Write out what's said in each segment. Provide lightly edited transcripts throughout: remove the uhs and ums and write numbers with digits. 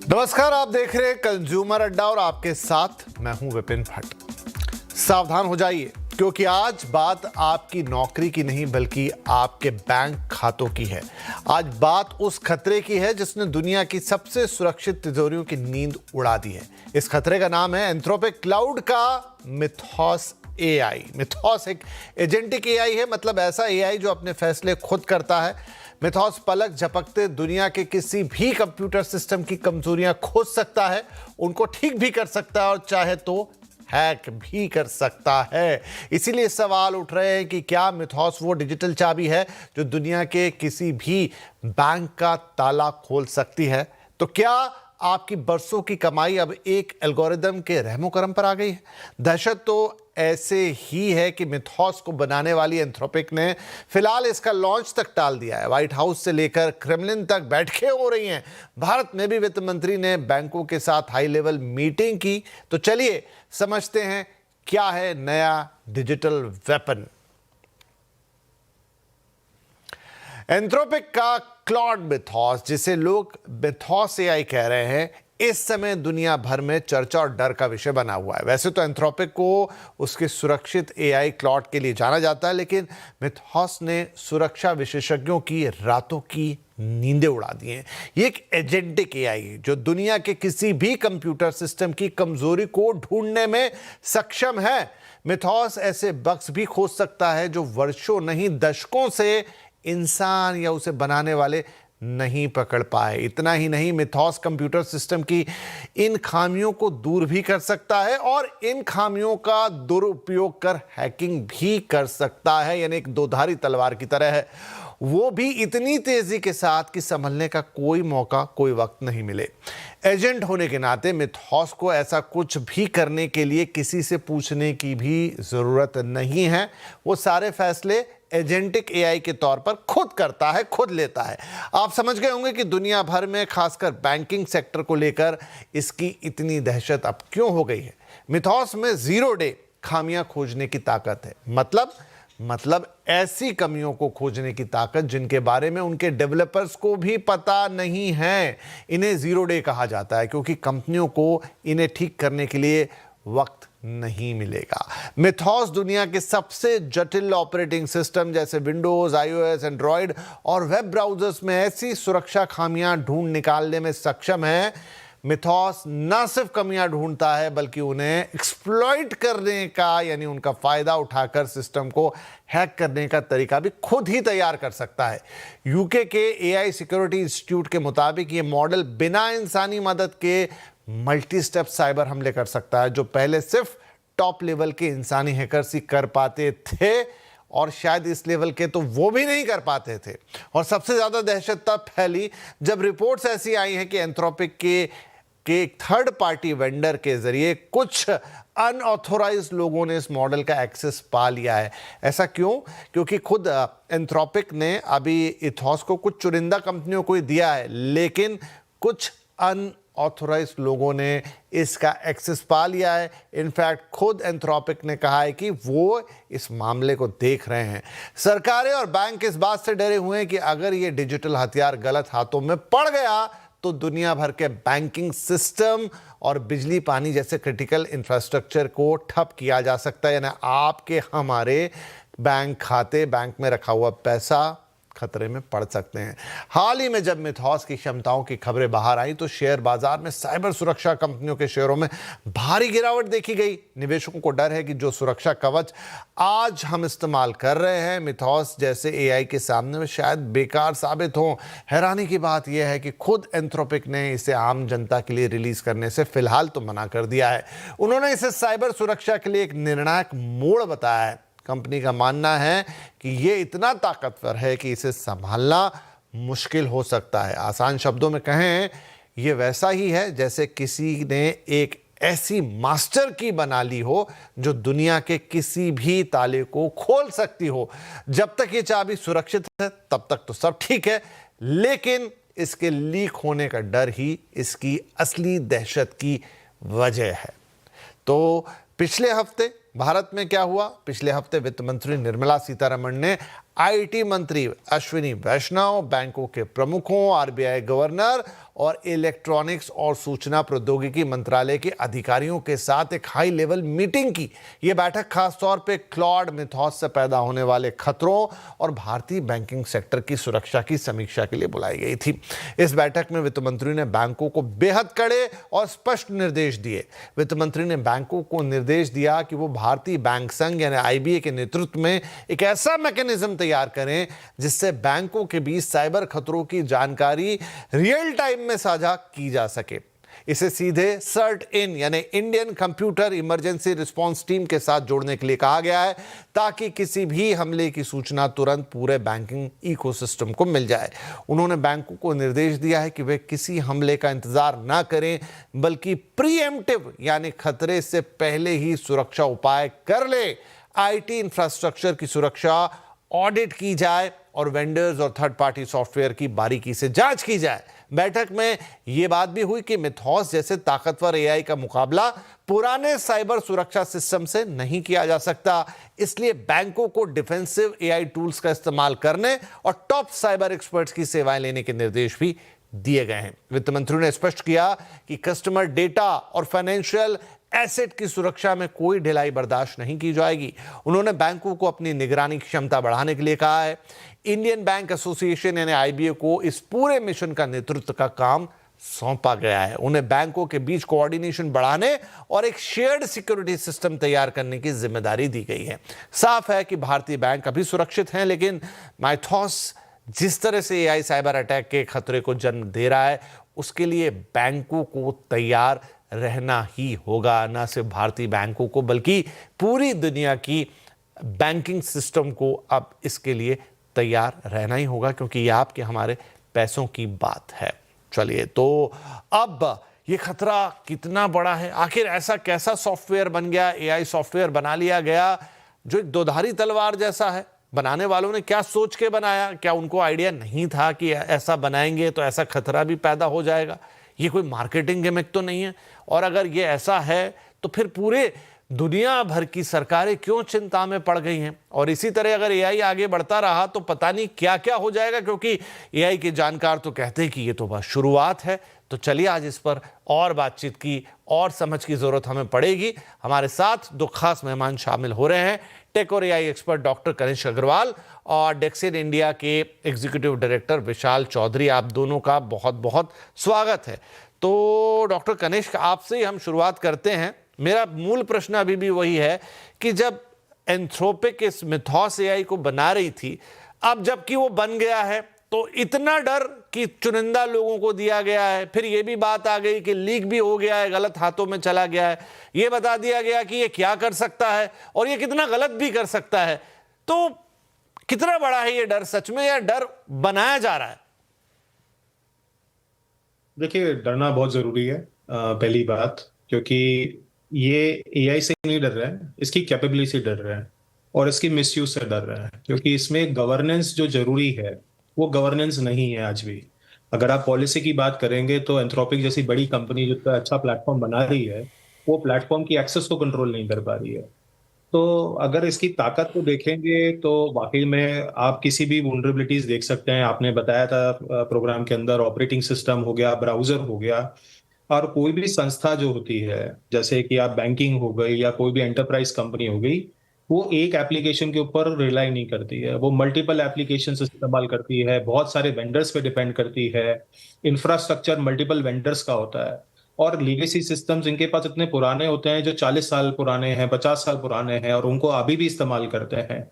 नमस्कार, आप देख रहे हैं कंज्यूमर अड्डा और आपके साथ मैं हूं विपिन भट्ट। सावधान हो जाइए, क्योंकि आज बात आपकी नौकरी की नहीं बल्कि आपके बैंक खातों की है। आज बात उस खतरे की है जिसने दुनिया की सबसे सुरक्षित तिजोरियों की नींद उड़ा दी है। इस खतरे का नाम है एंथ्रोपिक क्लाउड का मिथोस एआई। मिथोस एक एजेंटिक एआई है, मतलब ऐसा एआई जो अपने फैसले खुद करता है। मिथोस पलक झपकते दुनिया के किसी भी कंप्यूटर सिस्टम की कमजोरियां खोज सकता है, उनको ठीक भी कर सकता है और चाहे तो हैक भी कर सकता है। इसीलिए सवाल उठ रहे हैं कि क्या मिथोस वो डिजिटल चाबी है जो दुनिया के किसी भी बैंक का ताला खोल सकती है? तो क्या आपकी बरसों की कमाई अब एक एल्गोरिदम के रहमो करम पर आ गई है? दहशत तो ऐसे ही है कि मिथोस को बनाने वाली एंथ्रोपिक ने फिलहाल इसका लॉन्च तक टाल दिया है। व्हाइट हाउस से लेकर क्रेमलिन तक बैठकें हो रही हैं। भारत में भी वित्त मंत्री ने बैंकों के साथ हाई लेवल मीटिंग की। तो चलिए समझते हैं क्या है नया डिजिटल वेपन। एंथ्रोपिक का क्लॉड मिथोस, जिसे लोग मिथोस एआई कह रहे हैं, इस समय दुनिया भर में चर्चा और डर का विषय बना हुआ है। वैसे तो एंथ्रोपिक को उसके सुरक्षित एआई क्लॉड के लिए जाना जाता है, लेकिन मिथोस ने सुरक्षा विशेषज्ञों की रातों की नींदें उड़ा दी हैं। ये एक एजेंटिक एआई है जो दुनिया के किसी भी कंप्यूटर सिस्टम की कमजोरी को ढूंढने में सक्षम है। मिथोस ऐसे बग्स भी खोज सकता है जो वर्षों नहीं दशकों से इंसान या उसे बनाने वाले नहीं पकड़ पाए। इतना ही नहीं, मिथोस कंप्यूटर सिस्टम की इन खामियों को दूर भी कर सकता है और इन खामियों का दुरुपयोग कर हैकिंग भी कर सकता है, यानी एक दोधारी तलवार की तरह है। वो भी इतनी तेजी के साथ कि संभलने का कोई मौका, कोई वक्त नहीं मिले। एजेंट होने के नाते मिथोस को ऐसा कुछ भी करने के लिए किसी से पूछने की भी जरूरत नहीं है। वो सारे फैसले एजेंटिक एआई के तौर पर खुद करता है, खुद लेता है। आप समझ गए होंगे कि दुनिया भर में खासकर बैंकिंग सेक्टर को लेकर इसकी इतनी दहशत अब क्यों हो गई है। मिथोस में 0 डे खामियां खोजने की ताकत है। मतलब ऐसी कमियों को खोजने की ताकत जिनके बारे में उनके डेवलपर्स को भी पता नहीं है। इन्हें 0 डे कहा जाता है क्योंकि कंपनियों को इन्हें ठीक करने के लिए वक्त नहीं मिलेगा। मिथोस दुनिया के सबसे जटिल ऑपरेटिंग सिस्टम जैसे विंडोज, आईओएस, एंड्रॉयड और वेब ब्राउजर्स में ऐसी सुरक्षा खामियां ढूंढ निकालने में सक्षम है। मिथोस न सिर्फ कमियां ढूंढता है बल्कि उन्हें एक्सप्लॉइट करने का, यानी उनका फायदा उठाकर सिस्टम को हैक करने का तरीका भी खुद ही तैयार कर सकता है। यूके के एआई सिक्योरिटी इंस्टीट्यूट के मुताबिक ये मॉडल बिना इंसानी मदद के मल्टी स्टेप साइबर हमले कर सकता है, जो पहले सिर्फ टॉप लेवल के इंसानी हैकर्स ही कर पाते थे और शायद इस लेवल के तो वो भी नहीं कर पाते थे। और सबसे ज्यादा दहशत तब फैली जब रिपोर्ट्स ऐसी आई हैं कि एंथ्रोपिक के थर्ड पार्टी वेंडर के जरिए कुछ अनऑथोराइज्ड लोगों ने इस मॉडल का एक्सेस पा लिया है। ऐसा क्यों? क्योंकि खुद एंथ्रोपिक ने अभी मिथोस को कुछ चुनिंदा कंपनियों को ही दिया है, लेकिन कुछ अनऑथोराइज्ड लोगों ने इसका एक्सेस पा लिया है। इनफैक्ट खुद एंथ्रोपिक ने कहा है कि वो इस मामले को देख रहे हैं। सरकारें और बैंक इस बात से डरे हुए हैं कि अगर ये डिजिटल हथियार गलत हाथों में पड़ गया तो दुनिया भर के बैंकिंग सिस्टम और बिजली पानी जैसे क्रिटिकल इंफ्रास्ट्रक्चर को ठप किया जा सकता है। यानी आपके हमारे बैंक खाते, बैंक में रखा हुआ पैसा खतरे में पड़ सकते हैं। हाल ही में जब मिथोस की क्षमताओं की खबरें बाहर आई तो शेयर बाजार में साइबर सुरक्षा कंपनियों के शेयरों में भारी गिरावट देखी गई। निवेशकों को डर है कि जो सुरक्षा कवच आज हम इस्तेमाल कर रहे हैं मिथोस जैसे एआई के सामने में शायद बेकार साबित हो। हैरानी की बात यह है कि खुद एंथ्रोपिक ने इसे आम जनता के लिए रिलीज करने से फिलहाल तो मना कर दिया है। उन्होंने इसे साइबर सुरक्षा के लिए एक निर्णायक मोड़ बताया है। कंपनी का मानना है कि यह इतना ताकतवर है कि इसे संभालना मुश्किल हो सकता है। आसान शब्दों में कहें, यह वैसा ही है जैसे किसी ने एक ऐसी मास्टर की बना ली हो जो दुनिया के किसी भी ताले को खोल सकती हो। जब तक ये चाबी सुरक्षित है तब तक तो सब ठीक है, लेकिन इसके लीक होने का डर ही इसकी असली दहशत की वजह है। तो पिछले हफ्ते भारत में क्या हुआ? पिछले हफ्ते वित्त मंत्री निर्मला सीतारमण ने आईटी मंत्री अश्विनी वैष्णव, बैंकों के प्रमुखों, आरबीआई गवर्नर और इलेक्ट्रॉनिक्स और सूचना प्रौद्योगिकी मंत्रालय के अधिकारियों के साथ एक हाई लेवल मीटिंग की। यह बैठक खासतौर पे क्लॉड मिथॉस से पैदा होने वाले खतरों और भारतीय बैंकिंग सेक्टर की सुरक्षा की समीक्षा के लिए बुलाई गई थी। इस बैठक में वित्त मंत्री ने बैंकों को बेहद कड़े और स्पष्ट निर्देश दिए। वित्त मंत्री ने बैंकों को निर्देश दिया कि वो भारतीय बैंक संघ यानी आईबीए के नेतृत्व में एक ऐसा मैकेनिज्म तैयार करें जिससे बैंकों के बीच साइबर खतरों की जानकारी रियल टाइम में साझा की जा सके। इसे सीधे सर्ट इन यानी Indian computer emergency response team के साथ जोड़ने के लिए कहा गया है ताकि किसी भी हमले की सूचना तुरंत पूरे बैंकिंग इकोसिस्टम को मिल जाए। उन्होंने बैंकों को निर्देश दिया है कि वे किसी हमले का इंतजार ना करें बल्कि प्रीएम्प्टिव यानी खतरे से पहले ही सुरक्षा उपाय कर ले। आईटी इंफ्रास्ट्रक्चर की सुरक्षा ऑडिट की जाए और वेंडर्स और थर्ड पार्टी सॉफ्टवेयर की बारीकी से जांच की जाए। बैठक में यह बात भी हुई कि मिथॉस जैसे ताकतवर एआई का मुकाबला पुराने साइबर सुरक्षा सिस्टम से नहीं किया जा सकता, इसलिए बैंकों को डिफेंसिव एआई टूल्स का इस्तेमाल करने और टॉप साइबर एक्सपर्ट्स की सेवाएं लेने के निर्देश भी दिए गए हैं। वित्त मंत्री ने स्पष्ट किया कि कस्टमर डेटा और फाइनेंशियल एसेट की सुरक्षा में कोई ढिलाई बर्दाश्त नहीं की जाएगी। उन्होंने बैंकों को अपनी निगरानी क्षमता बढ़ाने के लिए कहा है। इंडियन बैंक एसोसिएशन यानी आईबीए को इस पूरे मिशन का नेतृत्व का काम सौंपा गया है। उन्हें बैंकों के बीच कोऑर्डिनेशन बढ़ाने और एक शेयर्ड सिक्योरिटी सिस्टम तैयार करने की जिम्मेदारी दी गई है। साफ है कि भारतीय बैंक अभी सुरक्षित हैं, लेकिन माइथॉस जिस तरह से एआई साइबर अटैक के खतरे को जन्म दे रहा है उसके लिए बैंकों को तैयार रहना ही होगा। न सिर्फ भारतीय बैंकों को बल्कि पूरी दुनिया की बैंकिंग सिस्टम को अब इसके लिए तैयार रहना ही होगा, क्योंकि ये आपके हमारे पैसों की बात है। चलिए, तो अब ये खतरा कितना बड़ा है? आखिर ऐसा कैसा सॉफ्टवेयर बन गया, एआई सॉफ्टवेयर बना लिया गया जो एक दोधारी तलवार जैसा है? बनाने वालों ने क्या सोच के बनाया? क्या उनको आइडिया नहीं था कि ऐसा बनाएंगे तो ऐसा खतरा भी पैदा हो जाएगा? ये कोई मार्केटिंग गिमिक तो नहीं है? और अगर ये ऐसा है तो फिर पूरे दुनिया भर की सरकारें क्यों चिंता में पड़ गई हैं? और इसी तरह अगर एआई आगे बढ़ता रहा तो पता नहीं क्या क्या हो जाएगा, क्योंकि एआई के जानकार तो कहते हैं कि ये तो बस शुरुआत है। तो चलिए आज इस पर और बातचीत की और समझ की जरूरत हमें पड़ेगी। हमारे साथ दो खास मेहमान शामिल हो रहे हैं, टेक और AI expert doctor Kanishk Agarwal और डेक्सेन इंडिया के एग्जीक्यूटिव डायरेक्टर विशाल चौधरी। आप दोनों का बहुत बहुत स्वागत है। तो डॉक्टर कनिष्क, आपसे ही हम शुरुआत करते हैं। मेरा मूल प्रश्न अभी भी वही है कि जब एंथ्रोपिक इस मिथॉस एआई को बना रही थी, अब जबकि वो बन गया है तो इतना डर कि चुनिंदा लोगों को दिया गया है, फिर ये भी बात आ गई कि लीक भी हो गया है, गलत हाथों में चला गया है, ये बता दिया गया कि ये क्या कर सकता है और ये कितना गलत भी कर सकता है। तो कितना बड़ा है ये डर सच में, या डर बनाया जा रहा है? देखिए, डरना बहुत जरूरी है। पहली बात, क्योंकि ये एआई से नहीं डर रहा है, इसकी कैपेबिलिटी से डर रहा है और इसकी मिसयूज से डर रहा है, क्योंकि इसमें गवर्नेंस जो जरूरी है वो गवर्नेंस नहीं है आज भी। अगर आप पॉलिसी की बात करेंगे तो एंथ्रोपिक जैसी बड़ी कंपनी जो इतना अच्छा प्लेटफॉर्म बना रही है वो प्लेटफॉर्म की एक्सेस को कंट्रोल नहीं कर पा रही है। तो अगर इसकी ताकत को देखेंगे तो वाकई में आप किसी भी वल्नरेबिलिटीज देख सकते हैं। आपने बताया था प्रोग्राम के अंदर, ऑपरेटिंग सिस्टम हो गया, ब्राउजर हो गया, और कोई भी संस्था जो होती है, जैसे कि आप बैंकिंग हो गई या कोई भी एंटरप्राइज कंपनी हो गई, वो एक एप्लीकेशन के ऊपर रिलाई नहीं करती है, वो मल्टीपल एप्लीकेशन इस्तेमाल करती है, बहुत सारे वेंडर्स पे डिपेंड करती है। इंफ्रास्ट्रक्चर मल्टीपल वेंडर्स का होता है और लीगेसी सिस्टम्स इनके पास इतने पुराने होते हैं जो 40 साल पुराने हैं, 50 साल पुराने हैं, और उनको अभी भी इस्तेमाल करते हैं।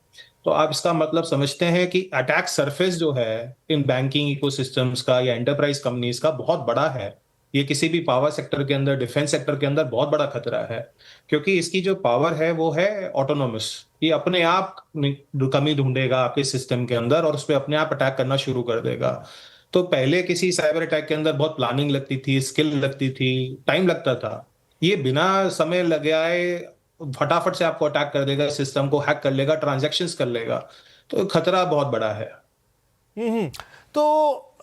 तो आप इसका मतलब समझते हैं कि अटैक सरफेस जो है इन बैंकिंग इकोसिस्टम्स का या एंटरप्राइज कंपनीज का बहुत बड़ा है। ये किसी भी पावर सेक्टर के अंदर, डिफेंस सेक्टर के अंदर बहुत बड़ा खतरा है, क्योंकि इसकी जो पावर है वो है ऑटोनोमस। ये अपने आप कमी ढूंढेगा आपके सिस्टम के अंदर और उस पर अपने आप अटैक करना शुरू कर देगा। तो पहले किसी साइबर अटैक के अंदर बहुत प्लानिंग लगती थी, स्किल लगती थी, टाइम लगता था। ये बिना समय लगाए फटाफट से आपको अटैक कर देगा, सिस्टम को हैक कर लेगा, ट्रांजैक्शंस कर लेगा। तो खतरा बहुत बड़ा है। तो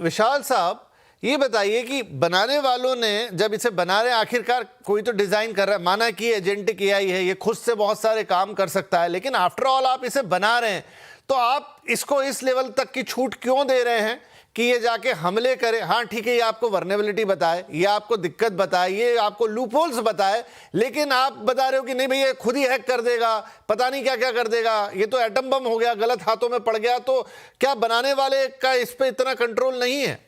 विशाल साहब, ये बताइए कि बनाने वालों ने जब इसे बना रहे हैं, आखिरकार कोई तो डिजाइन कर रहा है, माना कि एजेंटिक एआई है, ये खुद से बहुत सारे काम कर सकता है, लेकिन आफ्टर ऑल आप इसे बना रहे हैं तो आप इसको इस लेवल तक की छूट क्यों दे रहे हैं कि ये जाके हमले करे? हाँ ठीक है, ये आपको वर्नेबिलिटी बताए, ये आपको दिक्कत बताए, ये आपको लूपहोल्स बताए, लेकिन आप बता रहे हो कि नहीं भैया ये खुद ही हैक कर देगा, पता नहीं क्या क्या कर देगा, ये तो एटम बम हो गया, गलत हाथों में पड़ गया। तो क्या बनाने वाले का इस पे इतना कंट्रोल नहीं है?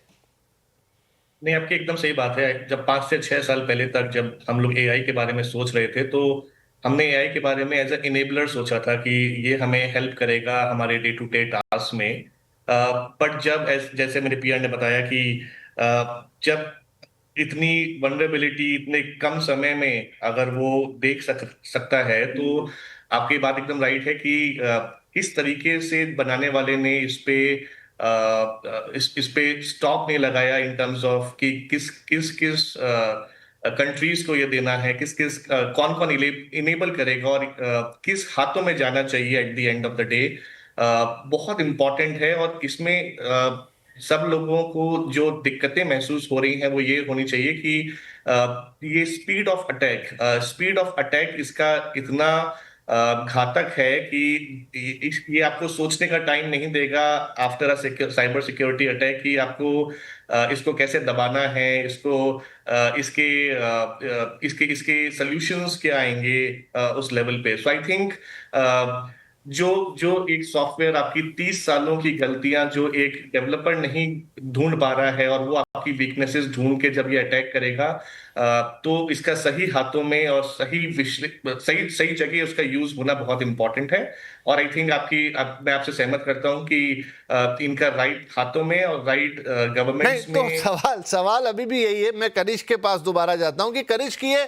नहीं, आपकी एकदम सही बात है। जब 5 से 6 साल पहले तक जब हम लोग एआई के बारे में सोच रहे थे, तो हमने एआई के बारे में एज ए इनेबलर सोचा था कि ये हमें हेल्प करेगा हमारे डे टू डे टास्क में। बट जब जैसे मेरे पीआर ने बताया कि जब इतनी वनरेबिलिटी इतने कम समय में अगर वो देख सकता है, तो आपकी बात एकदम राइट है कि किस तरीके से बनाने वाले ने इस पे स्टॉप नहीं लगाया इन टर्म्स ऑफ कि किस किस किस कंट्रीज को ये देना है, किस किस कौन कौन इनेबल करेगा और किस हाथों में जाना चाहिए at the end of the day, बहुत इंपॉर्टेंट है। और इसमें सब लोगों को जो दिक्कतें महसूस हो रही हैं वो ये होनी चाहिए कि ये स्पीड ऑफ अटैक इसका इतना घातक है कि ये आपको सोचने का टाइम नहीं देगा after a cyber security attack कि आपको इसको कैसे दबाना है, इसको इसके इसके सॉल्यूशंस क्या आएंगे उस लेवल पे। सो आई थिंक जो जो एक सॉफ्टवेयर आपकी 30 सालों की गलतियां जो एक डेवलपर नहीं ढूंढ पा रहा है, और वो आपकी वीकनेसेस ढूंढ के जब ये अटैक करेगा, तो इसका सही हाथों में और सही सही जगह उसका यूज होना बहुत इंपॉर्टेंट है। और आई थिंक मैं आपसे सहमत करता हूं कि इनका राइट हाथों में और राइट गवर्नमेंट्स नहीं, तो में। सवाल अभी भी यही है। मैं कनिष्क के पास दोबारा जाता हूं कि कनिष्क, ये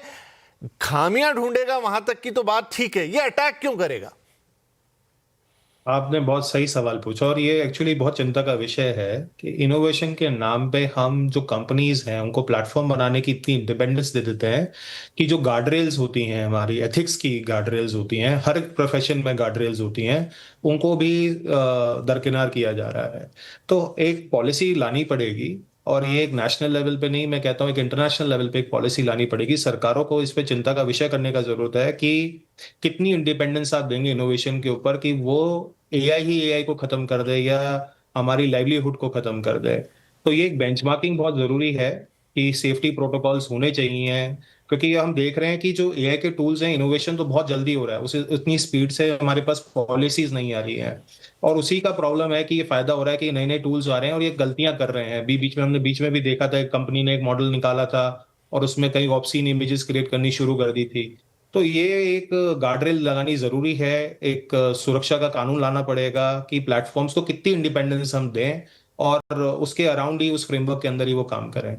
खामियां ढूंढेगा वहां तक की तो बात ठीक है, ये अटैक क्यों करेगा? आपने बहुत सही सवाल पूछा, और ये एक्चुअली बहुत चिंता का विषय है कि इनोवेशन के नाम पे हम जो कंपनीज हैं उनको प्लेटफॉर्म बनाने की इतनी इंडिपेंडेंस दे देते हैं कि जो गार्ड रेल्स होती हैं, हमारी एथिक्स की गार्ड रेल्स होती हैं, हर एक प्रोफेशन में गार्ड रेल्स होती हैं, उनको भी दरकिनार किया जा रहा है। तो एक पॉलिसी लानी पड़ेगी, और ये एक नेशनल लेवल पे नहीं, मैं कहता हूँ एक इंटरनेशनल लेवल पे एक पॉलिसी लानी पड़ेगी। सरकारों को इस पे चिंता का विषय करने का जरूरत है कि कितनी इंडिपेंडेंस आप देंगे इनोवेशन के ऊपर कि वो एआई ही एआई को खत्म कर दे या हमारी लाइवलीहुड को खत्म कर दे। तो ये एक बेंचमार्किंग बहुत जरूरी है कि सेफ्टी प्रोटोकॉल्स होने चाहिए, क्योंकि ये हम देख रहे हैं कि जो एआई के टूल्स हैं, इनोवेशन तो बहुत जल्दी हो रहा है, उसे उतनी स्पीड से हमारे पास पॉलिसीज नहीं आ रही है। और उसी का प्रॉब्लम है कि ये फायदा हो रहा है कि नए नए टूल्स आ रहे हैं और ये गलतियां कर रहे हैं। बीच में भी देखा था, एक कंपनी ने एक मॉडल निकाला था और उसमें कई ऑब्सीन इमेजेस क्रिएट करनी शुरू कर दी थी। तो ये एक गार्डरेल लगानी जरूरी है, एक सुरक्षा का कानून लाना पड़ेगा कि प्लेटफॉर्म्स को कितनी इंडिपेंडेंस हम दें और उसके अराउंड ही, उस फ्रेमवर्क के अंदर ही वो काम करें।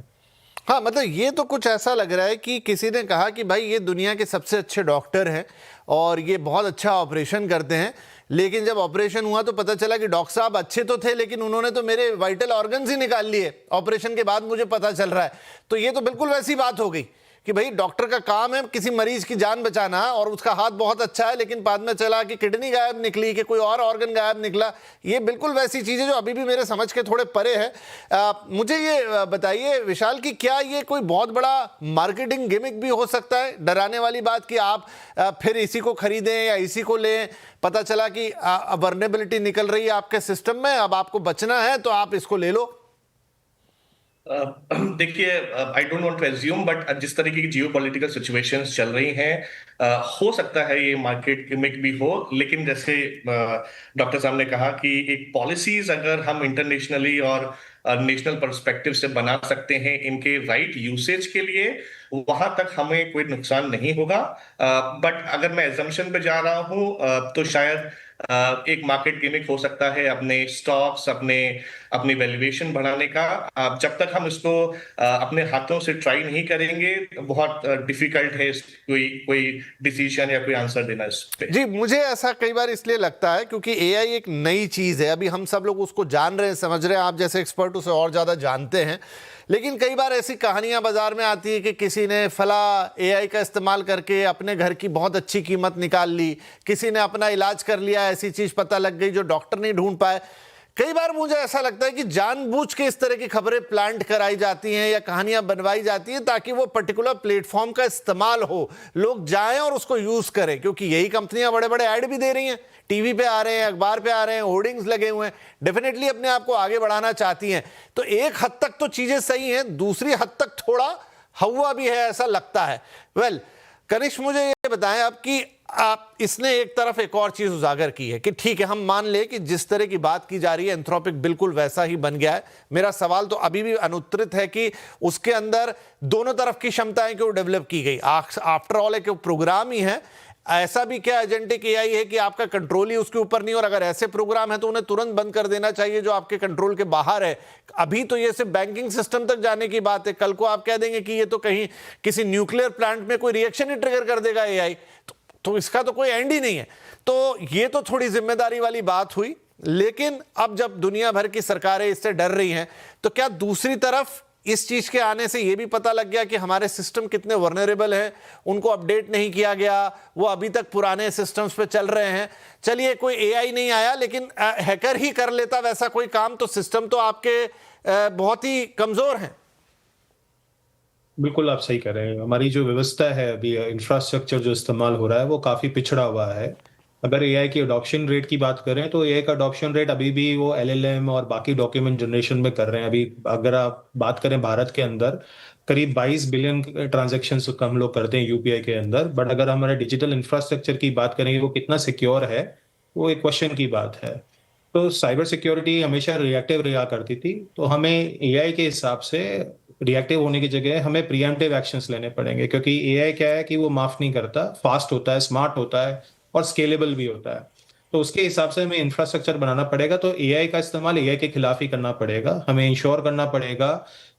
हाँ, मतलब ये तो कुछ ऐसा लग रहा है कि किसी ने कहा कि भाई ये दुनिया के सबसे अच्छे डॉक्टर हैं और ये बहुत अच्छा ऑपरेशन करते हैं, लेकिन जब ऑपरेशन हुआ तो पता चला कि डॉक्टर साहब अच्छे तो थे, लेकिन उन्होंने तो मेरे वाइटल ऑर्गन्स ही निकाल लिए ऑपरेशन के बाद, मुझे पता चल रहा है। तो ये तो बिल्कुल वैसी बात हो गई कि भाई डॉक्टर का काम है किसी मरीज की जान बचाना, और उसका हाथ बहुत अच्छा है, लेकिन बाद में चला कि किडनी गायब निकली, कि कोई और ऑर्गन गायब निकला। ये बिल्कुल वैसी चीज़ें जो अभी भी मेरे समझ के थोड़े परे है। मुझे ये बताइए विशाल कि क्या ये कोई बहुत बड़ा मार्केटिंग गिमिक भी हो सकता है? डराने वाली बात कि आप फिर इसी को खरीदें या इसी को लें, पता चला कि वर्नेबिलिटी निकल रही है आपके सिस्टम में, अब आपको बचना है तो आप इसको ले लो। देखिए, I don't want to assume, but जिस तरीके की जियो पॉलिटिकल सिचुएशंस चल रही हैं, हो सकता है ये मार्केट गिमिक भी हो। लेकिन जैसे डॉक्टर साहब ने कहा कि एक पॉलिसीज अगर हम इंटरनेशनली और नेशनल पर्सपेक्टिव से बना सकते हैं इनके राइट यूसेज के लिए, वहां तक हमें कोई नुकसान नहीं होगा। बट अगर मैं एजम्पशन पे जा रहा हूं, तो शायद एक मार्केट गिमिक हो सकता है अपने स्टॉक्स, अपनी वैल्यूएशन बढ़ाने का। जब तक हम इसको अपने हाथों से ट्राई नहीं करेंगे, बहुत डिफिकल्ट है कोई डिसीजन या कोई आंसर देना इस पे। जी, मुझे ऐसा कई बार इसलिए लगता है क्योंकि एआई एक नई चीज है, अभी हम सब लोग उसको जान रहे हैं, समझ रहे हैं, आप जैसे एक्सपर्ट उसे और ज्यादा जानते हैं। लेकिन कई बार ऐसी कहानियां बाजार में आती है कि किसी ने फला एआई का इस्तेमाल करके अपने घर की बहुत अच्छी कीमत निकाल ली, किसी ने अपना इलाज कर लिया, ऐसी चीज पता लग गई जो डॉक्टर नहीं ढूंढ पाए। कई बार मुझे ऐसा लगता है कि जानबूझ के इस तरह की खबरें प्लांट कराई जाती हैं या कहानियां बनवाई जाती हैं ताकि वो पर्टिकुलर प्लेटफॉर्म का इस्तेमाल हो, लोग जाएं और उसको यूज करें, क्योंकि यही कंपनियां बड़े बड़े ऐड भी दे रही हैं, टीवी पे आ रहे हैं, अखबार पे आ रहे हैं, होर्डिंग्स लगे हुए हैं, डेफिनेटली अपने आप को आगे बढ़ाना चाहती हैं। तो एक हद तक तो चीजें सही हैं, दूसरी हद तक थोड़ा हवा भी है, ऐसा लगता है। वेल, कनिष्क मुझे ये बताएं अब कि आप इसने एक तरफ एक और चीज उजागर की है कि ठीक है, हम मान ले कि जिस तरह की बात की जा रही है एंथ्रोपिक बिल्कुल वैसा ही बन गया है। मेरा सवाल तो अभी भी अनुत्तरित है कि उसके अंदर दोनों तरफ की क्षमताएं क्यों डेवलप की गई। आफ्टर ऑल एक प्रोग्राम ही है, ऐसा भी क्या एजेंटिक एआई है कि आपका कंट्रोल ही उसके ऊपर नहीं, और अगर ऐसे प्रोग्राम है तो उन्हें तुरंत बंद कर देना चाहिए जो आपके कंट्रोल के बाहर है। अभी तो ये सिर्फ बैंकिंग सिस्टम तक जाने की बात है, कल को आप कह देंगे कि ये तो कहीं किसी न्यूक्लियर प्लांट में कोई रिएक्शन ही ट्रिगर कर देगा एआई, तो इसका तो कोई एंड ही नहीं है। तो ये तो थोड़ी जिम्मेदारी वाली बात हुई, लेकिन अब जब दुनिया भर की सरकारें इससे डर रही हैं तो क्या दूसरी तरफ इस चीज के आने से यह भी पता लग गया कि हमारे सिस्टम कितने वल्नरेबल हैं, उनको अपडेट नहीं किया गया, वो अभी तक पुराने सिस्टम्स पे चल रहे हैं। चलिए, कोई एआई नहीं आया, लेकिन हैकर ही कर लेता वैसा कोई काम, तो सिस्टम तो आपके बहुत ही कमजोर हैं। बिल्कुल आप सही कह रहे हैं। हमारी जो व्यवस्था है, अभी इंफ्रास्ट्रक्चर जो इस्तेमाल हो रहा है वो काफी पिछड़ा हुआ है। अगर एआई की अडॉप्शन रेट की बात करें तो एआई का अडॉप्शन रेट अभी भी वो एलएलएम और बाकी डॉक्यूमेंट जनरेशन में कर रहे हैं। अभी अगर आप बात करें भारत के अंदर करीब 22 बिलियन ट्रांजैक्शन हम लोग करते हैं यूपीआई के अंदर, बट अगर हमारे डिजिटल इंफ्रास्ट्रक्चर की बात करेंगे वो कितना सिक्योर है, वो एक क्वेश्चन की बात है। तो साइबर सिक्योरिटी हमेशा रिएक्टिव रहा करती थी, तो हमें एआई के हिसाब से रिएक्टिव होने की जगह हमें प्रिएम्प्टिव एक्शंस लेने पड़ेंगे, क्योंकि एआई क्या है कि वो माफ नहीं करता, फास्ट होता है, स्मार्ट होता है और स्केलेबल भी होता है। तो उसके हिसाब से हमें इंफ्रास्ट्रक्चर बनाना पड़ेगा। तो एआई का इस्तेमाल एआई के खिलाफ ही करना पड़ेगा। हमें इंश्योर करना पड़ेगा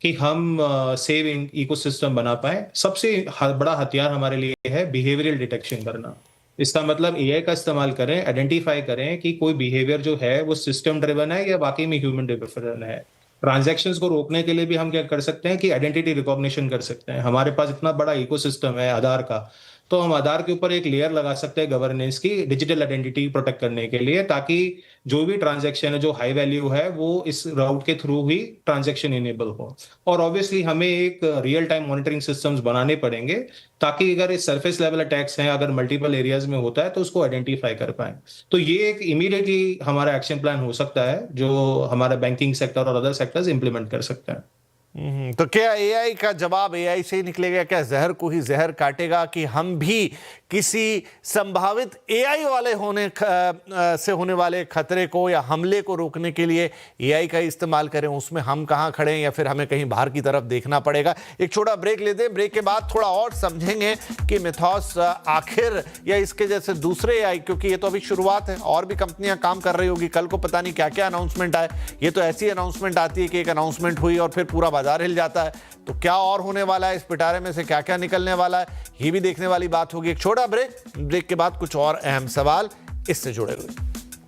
कि हम सेव इकोसिस्टम बना पाए। सबसे बड़ा हथियार हमारे लिए है बिहेवियरल डिटेक्शन करना। इसका मतलब एआई का इस्तेमाल करें, आइडेंटिफाई करें कि कोई बिहेवियर जो है वो सिस्टम ड्रिवन है या वाकई में ह्यूमन ड्रिवन है। ट्रांजैक्शंस को रोकने के लिए भी हम क्या कर सकते हैं कि आइडेंटिटी रिकॉग्निशन कर सकते हैं। हमारे पास इतना बड़ा इकोसिस्टम है आधार का, तो हम आधार के ऊपर एक लेयर लगा सकते हैं गवर्नेंस की, डिजिटल आइडेंटिटी प्रोटेक्ट करने के लिए, ताकि जो भी ट्रांजैक्शन है जो हाई वैल्यू है वो इस राउट के थ्रू ही ट्रांजैक्शन इनेबल हो। और ऑब्वियसली हमें एक रियल टाइम मॉनिटरिंग सिस्टम्स बनाने पड़ेंगे ताकि अगर इस सरफेस लेवल अटैक्स हैं, अगर मल्टीपल एरियाज में होता है तो उसको आइडेंटिफाई कर पाए। तो ये एक इमीडिएटली हमारा एक्शन प्लान हो सकता है जो हमारा बैंकिंग सेक्टर और अदर सेक्टर्स इंप्लीमेंट कर सकते हैं। तो क्या एआई का जवाब एआई से ही निकलेगा? क्या जहर को ही जहर काटेगा कि हम भी किसी संभावित एआई वाले से होने वाले खतरे को या हमले को रोकने के लिए एआई का इस्तेमाल करें? उसमें हम कहां खड़े हैं या फिर हमें कहीं बाहर की तरफ देखना पड़ेगा? एक छोटा ब्रेक लेते हैं, ब्रेक के बाद थोड़ा और समझेंगे कि मिथॉस आखिर या इसके जैसे दूसरे एआई, क्योंकि ये तो अभी शुरुआत है, और भी कंपनियां काम कर रही होगी, कल को पता नहीं क्या क्या अनाउंसमेंट आए। ये तो ऐसी अनाउंसमेंट आती है कि एक अनाउंसमेंट हुई और फिर पूरा बाजार हिल जाता है। तो क्या और होने वाला है, इस पिटारे में से क्या क्या निकलने वाला है, ये भी देखने वाली बात होगी। एक छोटा ब्रेक के बाद कुछ और अहम सवाल इससे जुड़े हुए।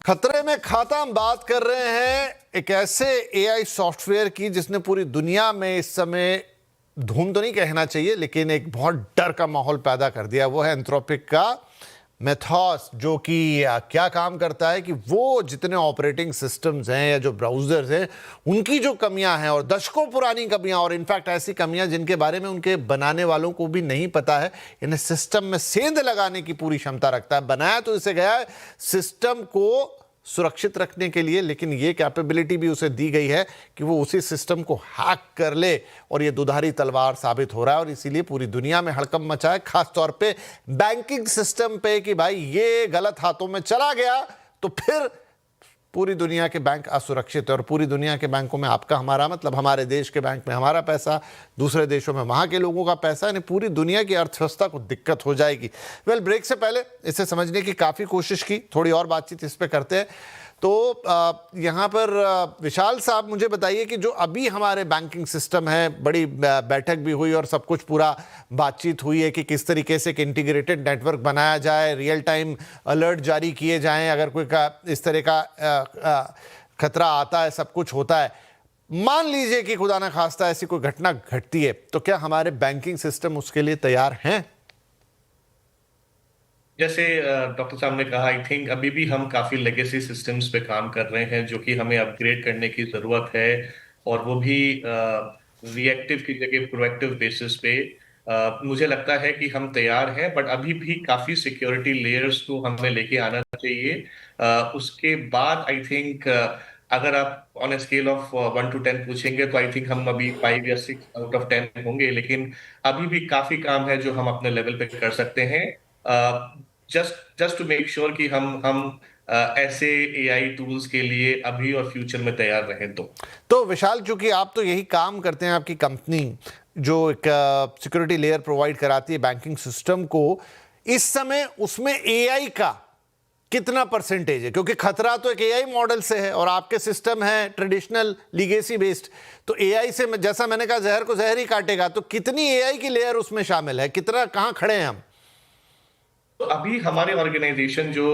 खतरे में खाता हम बात कर रहे हैं एक ऐसे एआई सॉफ्टवेयर की जिसने पूरी दुनिया में इस समय धूम तो नहीं कहना चाहिए, लेकिन एक बहुत डर का माहौल पैदा कर दिया। वो है एंथ्रोपिक का मिथॉस, जो कि क्या काम करता है कि वो जितने ऑपरेटिंग सिस्टम्स हैं या जो ब्राउजर्स हैं उनकी जो कमियां हैं, और दशकों पुरानी कमियां, और इनफैक्ट ऐसी कमियां जिनके बारे में उनके बनाने वालों को भी नहीं पता है, इन्हें सिस्टम में सेंध लगाने की पूरी क्षमता रखता है। बनाया तो इसे गया है सिस्टम को सुरक्षित रखने के लिए, लेकिन ये कैपेबिलिटी भी उसे दी गई है कि वो उसी सिस्टम को हैक कर ले, और ये दुधारी तलवार साबित हो रहा है। और इसीलिए पूरी दुनिया में हड़कंप मचा है, खास तौर पे बैंकिंग सिस्टम पे, कि भाई ये गलत हाथों में चला गया तो फिर पूरी दुनिया के बैंक असुरक्षित है। और पूरी दुनिया के बैंकों में आपका हमारा मतलब हमारे देश के बैंक में हमारा पैसा, दूसरे देशों में वहाँ के लोगों का पैसा, यानी पूरी दुनिया की अर्थव्यवस्था को दिक्कत हो जाएगी। वेल, ब्रेक से पहले इसे समझने की काफ़ी कोशिश की, थोड़ी और बातचीत इस पर करते हैं। तो यहाँ पर विशाल साहब मुझे बताइए कि जो अभी हमारे बैंकिंग सिस्टम है, बड़ी बैठक भी हुई और सब कुछ पूरा बातचीत हुई है कि किस तरीके से एक इंटीग्रेटेड नेटवर्क बनाया जाए, रियल टाइम अलर्ट जारी किए जाएं अगर कोई इस तरह का खतरा आता है, सब कुछ होता है। मान लीजिए कि खुदा ना खास्ता ऐसी कोई घटना घटती है, तो क्या हमारे बैंकिंग सिस्टम उसके लिए तैयार हैं? जैसे डॉक्टर साहब ने कहा, आई थिंक अभी भी हम काफी लेगेसी सिस्टम्स पे काम कर रहे हैं जो कि हमें अपग्रेड करने की जरूरत है, और वो भी रिएक्टिव की जगह प्रोएक्टिव बेसिस पे। मुझे लगता है कि हम तैयार हैं, बट अभी भी काफी सिक्योरिटी लेयर्स को हमें लेके आना चाहिए। उसके बाद आई थिंक अगर आप on a scale of 1 to 10 पूछेंगे तो आई थिंक हम अभी 5 या 6 आउट ऑफ 10 होंगे, लेकिन अभी भी काफी काम है जो हम अपने लेवल पे कर सकते हैं, just just to make sure कि हम ऐसे एआई टूल्स के लिए अभी और फ्यूचर में तैयार रहें। तो विशाल, चूंकि आप तो यही काम करते हैं, आपकी कंपनी जो एक सिक्योरिटी लेयर प्रोवाइड कराती है बैंकिंग सिस्टम को, इस समय उसमें एआई का कितना परसेंटेज है? क्योंकि खतरा तो एक एआई मॉडल से है और आपके सिस्टम है ट्रेडिशनल लीगेसी बेस्ड, तो एआई से जैसा मैंने कहा जहर को जहर ही काटेगा, तो कितनी एआई की लेयर उसमें शामिल है, कितना, कहां खड़े हैं हम? तो अभी हमारे ऑर्गेनाइजेशन जो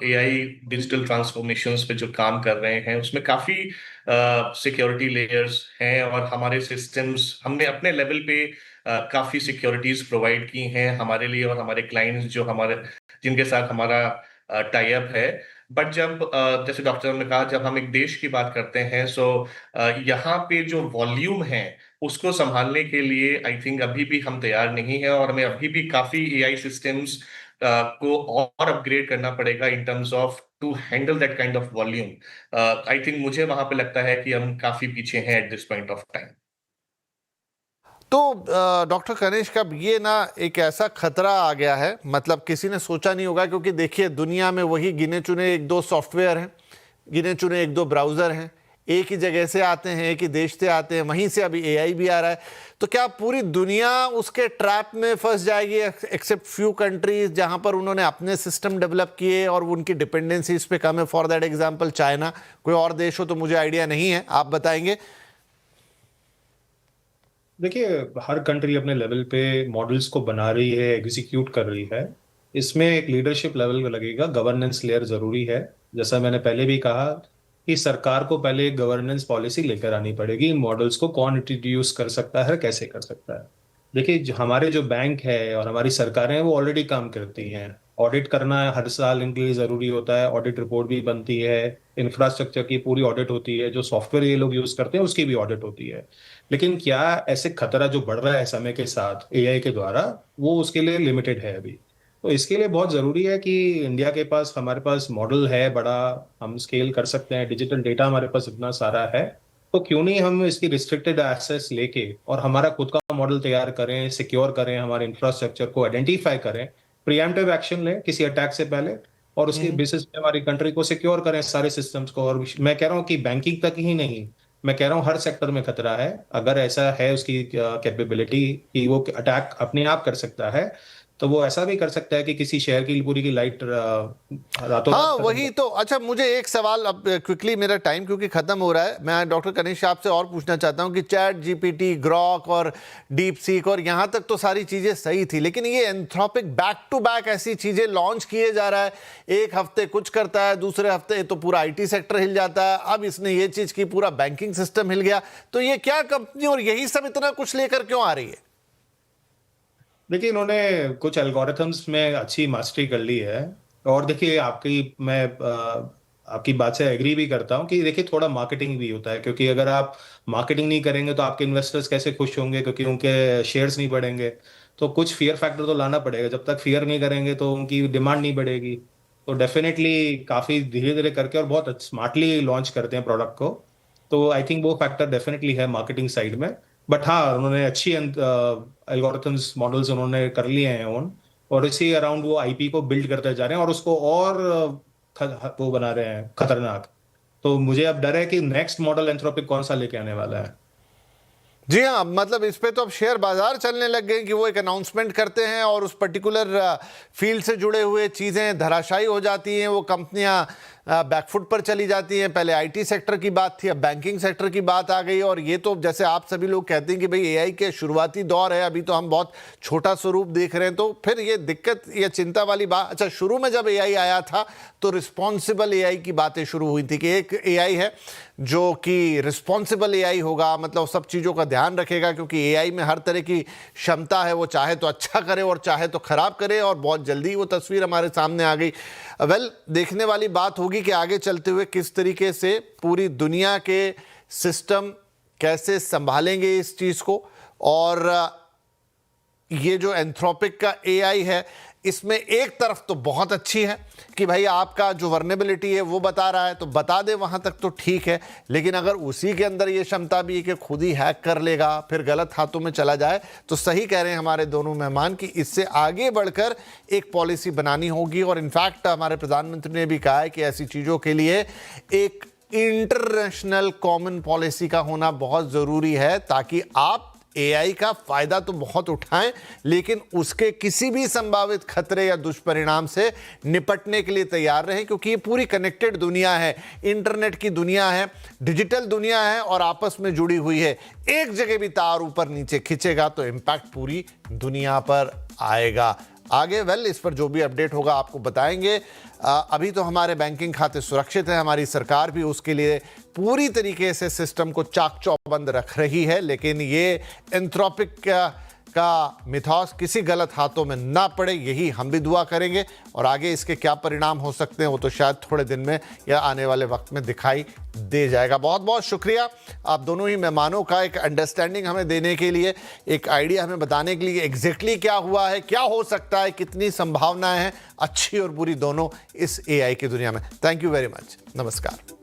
एआई डिजिटल ट्रांसफॉर्मेशंस पे जो काम कर रहे हैं उसमें काफी सिक्योरिटी लेयर्स हैं, और हमारे सिस्टम्स हमने अपने लेवल पे काफी सिक्योरिटीज प्रोवाइड की हैं हमारे लिए और हमारे क्लाइंट्स जो हमारे जिनके साथ हमारा टाई अप है। बट जब जैसे डॉक्टर ने कहा, जब हम एक देश की बात करते हैं, सो यहाँ पे जो वॉल्यूम है उसको संभालने के लिए आई थिंक अभी भी हम तैयार नहीं है, और हमें अभी भी काफी एआई सिस्टम्स को और अपग्रेड करना पड़ेगा in terms of to handle that kind of volume. I think मुझे वहां पे लगता है कि हम काफी पीछे हैं at this point of time. तो डॉक्टर कनिष्क, अब ये ना एक ऐसा खतरा आ गया है, मतलब किसी ने सोचा नहीं होगा, क्योंकि देखिए दुनिया में वही गिने चुने एक दो सॉफ्टवेयर हैं, गिने चुने एक दो ब्राउज़र हैं, एक ही जगह से आते हैं, एक ही देश से आते हैं, वहीं से अभी एआई भी आ रहा है। तो क्या पूरी दुनिया उसके ट्रैप में फंस जाएगी, एक्सेप्ट फ्यू कंट्रीज जहां पर उन्होंने अपने सिस्टम डेवलप किए और उनकी डिपेंडेंसी इस पे कम है? फॉर दैट एग्जांपल चाइना, कोई और देश हो तो मुझे आइडिया नहीं है, आप बताएंगे। देखिए, हर कंट्री अपने लेवल पे मॉडल्स को बना रही है, एग्जीक्यूट कर रही है। इसमें एक लीडरशिप लेवल लगेगा, गवर्नेंस लेयर जरूरी है। जैसा मैंने पहले भी कहा कि सरकार को पहले एक गवर्नेंस पॉलिसी लेकर आनी पड़ेगी, इन मॉडल्स को कौन इंट्रोड्यूस कर सकता है, कैसे कर सकता है। देखिए, हमारे जो बैंक है और हमारी सरकारें हैं वो ऑलरेडी काम करती हैं। ऑडिट करना हर साल इनके लिए जरूरी होता है, ऑडिट रिपोर्ट भी बनती है, इंफ्रास्ट्रक्चर की पूरी ऑडिट होती है, जो सॉफ्टवेयर ये लोग यूज करते हैं उसकी भी ऑडिट होती है। लेकिन क्या ऐसे खतरा जो बढ़ रहा है समय के साथ एआई के द्वारा, वो उसके लिए लिमिटेड है अभी। तो इसके लिए बहुत जरूरी है कि इंडिया के पास, हमारे पास मॉडल है बड़ा, हम स्केल कर सकते हैं, डिजिटल डेटा हमारे पास इतना सारा है, तो क्यों नहीं हम इसकी रिस्ट्रिक्टेड एक्सेस लेके और हमारा खुद का मॉडल तैयार करें, सिक्योर करें, हमारे इंफ्रास्ट्रक्चर को आइडेंटिफाई करें, प्रिएम्प्टिव एक्शन लें किसी अटैक से पहले, और उसके बेसिस पे हमारी कंट्री को सिक्योर करें, सारे सिस्टम्स को। और मैं कह रहा हूँ कि बैंकिंग तक ही नहीं, मैं कह रहा हूँ हर सेक्टर में खतरा है। अगर ऐसा है उसकी कैपेबिलिटी कि वो अटैक अपने आप कर सकता है, तो वो ऐसा भी कर सकता है कि किसी शहर की पूरी की लाइट रातों हाँ रात वही तो। अच्छा, मुझे एक सवाल, अब क्विकली, मेरा टाइम क्योंकि खत्म हो रहा है, मैं डॉक्टर कनिष्क आपसे और पूछना चाहता हूँ कि चैट जीपीटी, ग्रॉक और डीप सीक और यहाँ तक तो सारी चीजें सही थी, लेकिन ये एंथ्रोपिक बैक टू बैक ऐसी चीजें लॉन्च किए जा रहा है, एक हफ्ते कुछ करता है, दूसरे हफ्ते तो पूरा आईटी सेक्टर हिल जाता है, अब इसने ये चीज की पूरा बैंकिंग सिस्टम हिल गया। तो ये क्या कंपनी और यही सब इतना कुछ लेकर क्यों आ रही है? देखिए, इन्होंने कुछ एल्गोरिथम्स में अच्छी मास्टरी कर ली है। और देखिए, मैं आपकी बात से एग्री भी करता हूँ कि देखिए थोड़ा मार्केटिंग भी होता है, क्योंकि अगर आप मार्केटिंग नहीं करेंगे तो आपके इन्वेस्टर्स कैसे खुश होंगे, क्योंकि उनके शेयर्स नहीं बढ़ेंगे। तो कुछ फियर फैक्टर तो लाना पड़ेगा, जब तक फियर नहीं करेंगे तो उनकी डिमांड नहीं बढ़ेगी। तो डेफिनेटली काफ़ी धीरे धीरे करके और बहुत स्मार्टली लॉन्च करते हैं प्रोडक्ट को। तो आई थिंक वो फैक्टर डेफिनेटली है मार्केटिंग साइड में। बट हाँ, उन्होंने अच्छी एल्गोरिथम्स मॉडल्स उन्होंने कर लिए हैं ओन, और इसी अराउंड वो आईपी को बिल्ड करते जा रहे हैं और उसको और वो बना रहे हैं खतरनाक। तो मुझे अब डर है कि नेक्स्ट मॉडल एंथ्रोपिक कौन सा लेके आने वाला है। जी हाँ, मतलब इस पे तो अब शेयर बाजार चलने लग गए कि वो एक अनाउंसमेंट करते हैं और उस पर्टिकुलर फील्ड से जुड़े हुए चीज़ें धराशायी हो जाती हैं, वो कंपनियां बैकफुट पर चली जाती हैं। पहले आईटी सेक्टर की बात थी, अब बैंकिंग सेक्टर की बात आ गई। और ये तो जैसे आप सभी लोग कहते हैं कि भाई एआई के शुरुआती दौर है, अभी तो हम बहुत छोटा स्वरूप देख रहे हैं, तो फिर ये दिक्कत या चिंता वाली बात। अच्छा, शुरू में जब एआई आया था तो रिस्पॉन्सिबल एआई की बातें शुरू हुई थी कि एक एआई है जो कि रिस्पॉन्सिबल एआई होगा, मतलब सब चीज़ों का ध्यान रखेगा, क्योंकि एआई में हर तरह की क्षमता है, वो चाहे तो अच्छा करे और चाहे तो खराब करे। और बहुत जल्दी वो तस्वीर हमारे सामने आ गई। वेल, देखने वाली बात होगी कि आगे चलते हुए किस तरीके से पूरी दुनिया के सिस्टम कैसे संभालेंगे इस चीज़ को। और ये जो एंथ्रोपिक का एआई है, इसमें एक तरफ तो बहुत अच्छी है कि भाई आपका जो वर्नेबिलिटी है वो बता रहा है, तो बता दे, वहाँ तक तो ठीक है। लेकिन अगर उसी के अंदर ये क्षमता भी है कि खुद ही हैक कर लेगा, फिर गलत हाथों में चला जाए, तो सही कह रहे हैं हमारे दोनों मेहमान कि इससे आगे बढ़कर एक पॉलिसी बनानी होगी। और इनफैक्ट हमारे प्रधानमंत्री ने भी कहा है कि ऐसी चीज़ों के लिए एक इंटरनेशनल कॉमन पॉलिसी का होना बहुत ज़रूरी है, ताकि आप एआई का फायदा तो बहुत उठाएं, लेकिन उसके किसी भी संभावित खतरे या दुष्परिणाम से निपटने के लिए तैयार रहें, क्योंकि ये पूरी कनेक्टेड दुनिया है, इंटरनेट की दुनिया है, डिजिटल दुनिया है और आपस में जुड़ी हुई है। एक जगह भी तार ऊपर नीचे खिंचेगा तो इंपैक्ट पूरी दुनिया पर आएगा। आगे इस पर जो भी अपडेट होगा आपको बताएंगे। अभी तो हमारे बैंकिंग खाते सुरक्षित है, हमारी सरकार भी उसके लिए पूरी तरीके से सिस्टम को चाक चौबंद रख रही है, लेकिन ये एंथ्रोपिक का मिथॉस किसी गलत हाथों में ना पड़े, यही हम भी दुआ करेंगे। और आगे इसके क्या परिणाम हो सकते हैं वो तो शायद थोड़े दिन में या आने वाले वक्त में दिखाई दे जाएगा। बहुत बहुत शुक्रिया आप दोनों ही मेहमानों का, एक अंडरस्टैंडिंग हमें देने के लिए, एक आइडिया हमें बताने के लिए एग्जैक्टली क्या हुआ है, क्या हो सकता है, कितनी संभावनाएं हैं अच्छी और बुरी दोनों इस एआई की दुनिया में। Thank you very much. नमस्कार।